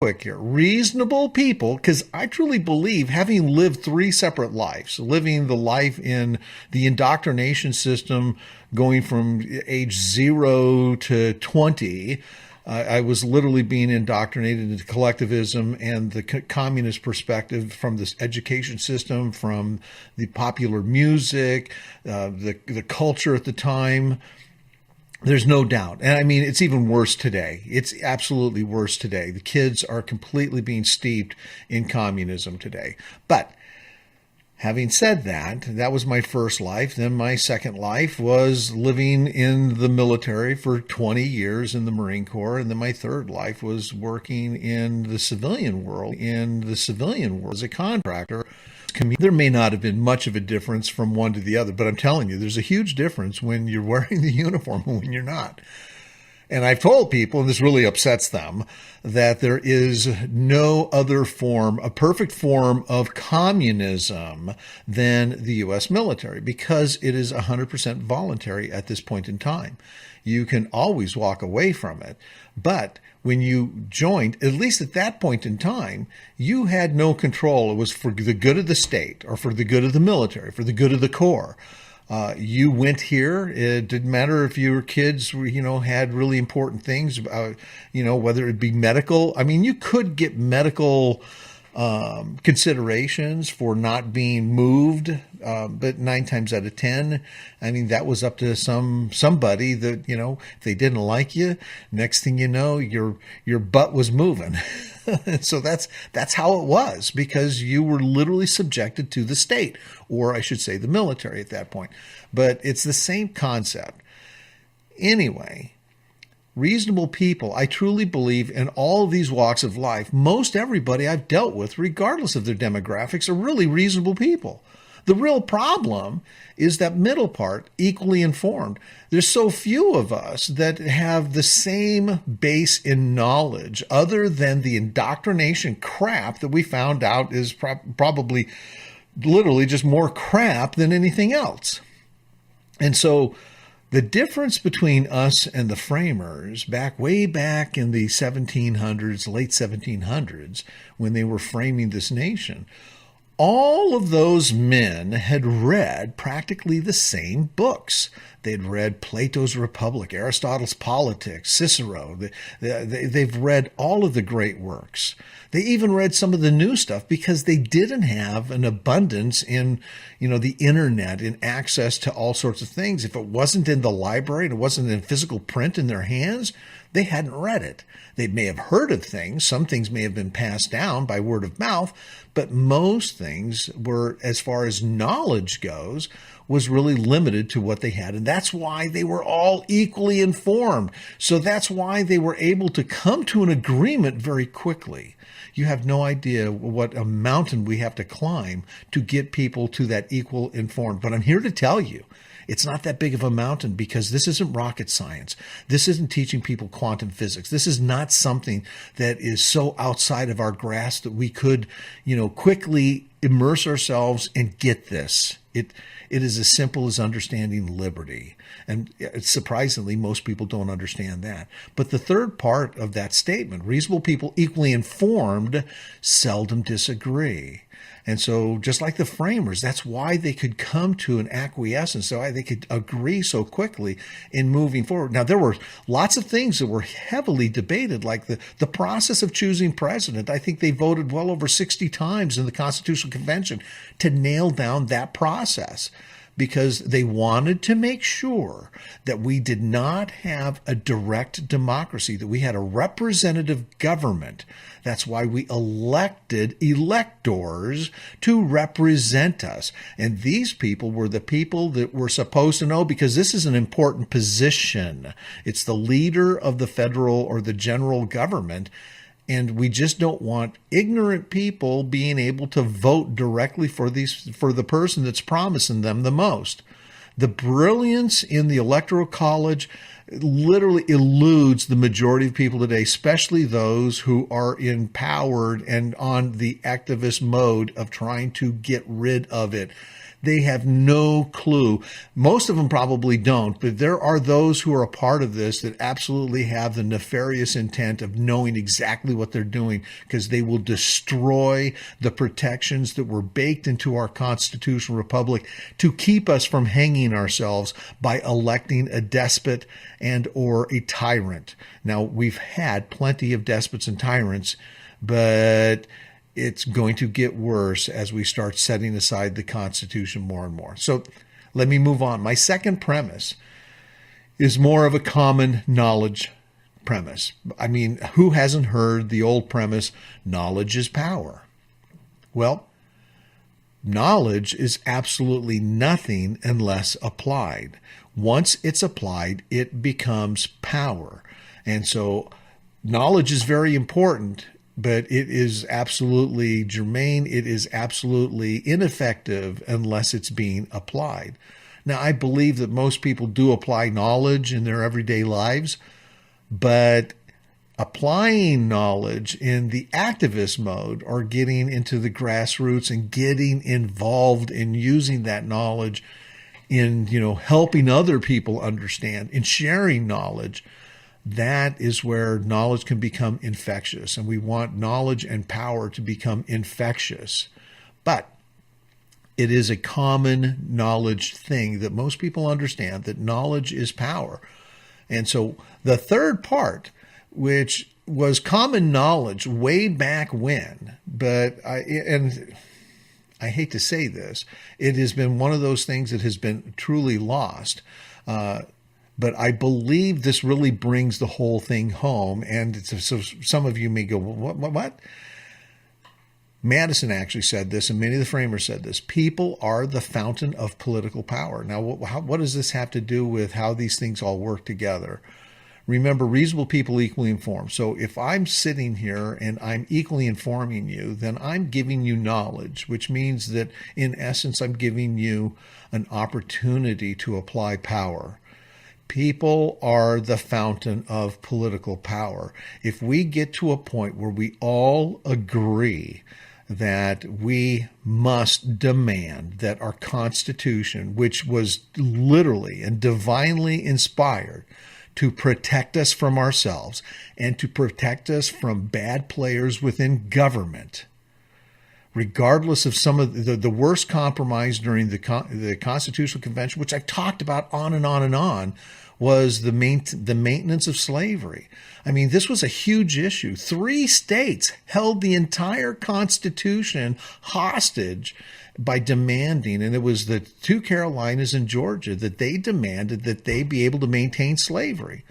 quick here. Reasonable people, because I truly believe, having lived three separate lives, living the life in the indoctrination system, going from age 0 to 20, I was literally being indoctrinated into collectivism and the communist perspective from this education system, from the popular music, the culture at the time. There's no doubt. And I mean, it's even worse today. It's absolutely worse today. The kids are completely being steeped in communism today. But having said that, that was my first life. Then my second life was living in the military for 20 years in the Marine Corps. And then my third life was working in the civilian world, as a contractor. There may not have been much of a difference from one to the other, but I'm telling you, there's a huge difference when you're wearing the uniform and when you're not. And I've told people, and this really upsets them, that there is no other form, a perfect form of communism than the U.S. military, because it is 100% voluntary at this point in time. You can always walk away from it, but when you joined, at least at that point in time, you had no control. It was for the good of the state or for the good of the military, for the good of the Corps. You went here. It didn't matter if your kids were, had really important things, whether it be medical. I mean, you could get medical considerations for not being moved, but 9 times out of 10, I mean, that was up to somebody that, if they didn't like you, next thing you know, your butt was moving. So that's how it was, because you were literally subjected to the state, or I should say the military at that point. But it's the same concept. Anyway, reasonable people, I truly believe, in all of these walks of life, most everybody I've dealt with, regardless of their demographics, are really reasonable people. The real problem is that middle part, equally informed. There's so few of us that have the same base in knowledge, other than the indoctrination crap that we found out is probably literally just more crap than anything else. And so the difference between us and the framers way back in the 1700s, late 1700s, when they were framing this nation, all of those men had read practically the same books. They'd read Plato's Republic, Aristotle's Politics, Cicero. They've read all of the great works. They even read some of the new stuff because they didn't have an abundance in, the internet, in access to all sorts of things. If it wasn't in the library and it wasn't in physical print in their hands, they hadn't read it. They may have heard of things. Some things may have been passed down by word of mouth, but most things were, as far as knowledge goes, was really limited to what they had. And that's why they were all equally informed. So that's why they were able to come to an agreement very quickly. You have no idea what a mountain we have to climb to get people to that equal informed. But I'm here to tell you, it's not that big of a mountain, because this isn't rocket science. This isn't teaching people quantum physics. This is not something that is so outside of our grasp that we could, quickly immerse ourselves and get this. It is as simple as understanding liberty. And surprisingly, most people don't understand that. But the third part of that statement, reasonable people equally informed, seldom disagree. And so just like the framers, that's why they could come to an acquiescence, so why they could agree so quickly in moving forward. Now, there were lots of things that were heavily debated, like the process of choosing president. I think they voted well over 60 times in the Constitutional Convention to nail down that process, because they wanted to make sure that we did not have a direct democracy, that we had a representative government. That's why we elected electors to represent us. And these people were the people that were supposed to know, because this is an important position. It's the leader of the federal or the general government. And we just don't want ignorant people being able to vote directly for the person that's promising them the most. The brilliance in the Electoral College literally eludes the majority of people today, especially those who are empowered and on the activist mode of trying to get rid of it. They have no clue. Most of them probably don't, but there are those who are a part of this that absolutely have the nefarious intent of knowing exactly what they're doing, because they will destroy the protections that were baked into our constitutional republic to keep us from hanging ourselves by electing a despot and or a tyrant. Now, we've had plenty of despots and tyrants, but it's going to get worse as we start setting aside the Constitution more and more. So let me move on. My second premise is more of a common knowledge premise. I mean, who hasn't heard the old premise, knowledge is power? Well, knowledge is absolutely nothing unless applied. Once it's applied, it becomes power. And so knowledge is very important, but it is absolutely germane. It is absolutely ineffective unless it's being applied. Now, I believe that most people do apply knowledge in their everyday lives, but applying knowledge in the activist mode, or getting into the grassroots and getting involved in using that knowledge in, helping other people understand, in sharing knowledge, that is where knowledge can become infectious. And we want knowledge and power to become infectious. But it is a common knowledge thing that most people understand, that knowledge is power. And so the third part, which was common knowledge way back when, but I hate to say this, it has been one of those things that has been truly lost. But I believe this really brings the whole thing home. And so some of you may go, what? Madison actually said this, and many of the framers said this. People are the fountain of political power. Now, what does this have to do with how these things all work together? Remember, reasonable people equally informed. So if I'm sitting here and I'm equally informing you, then I'm giving you knowledge, which means that in essence, I'm giving you an opportunity to apply power. People are the fountain of political power. If we get to a point where we all agree that we must demand that our Constitution, which was literally and divinely inspired to protect us from ourselves and to protect us from bad players within government, regardless of some of the worst compromise during the Constitutional Convention, which I've talked about on and on and on, was the maintenance of slavery. I mean, this was a huge issue. 3 states held the entire Constitution hostage by demanding, and it was the 2 Carolinas and Georgia, that they demanded that they be able to maintain slavery.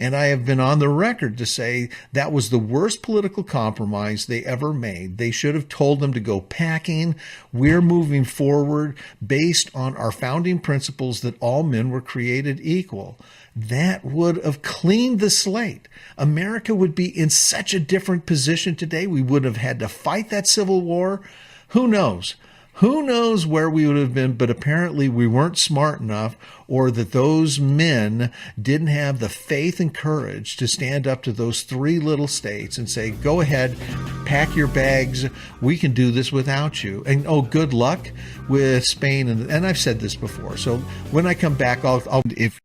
And I have been on the record to say that was the worst political compromise they ever made. They should have told them to go packing. We're moving forward based on our founding principles that all men were created equal. That would have cleaned the slate. America would be in such a different position today. We would have had to fight that Civil War. Who knows? Who knows where we would have been, but apparently we weren't smart enough, or that those men didn't have the faith and courage to stand up to those 3 little states and say, go ahead, pack your bags, we can do this without you. And good luck with Spain. And I've said this before. So when I come back, I'll if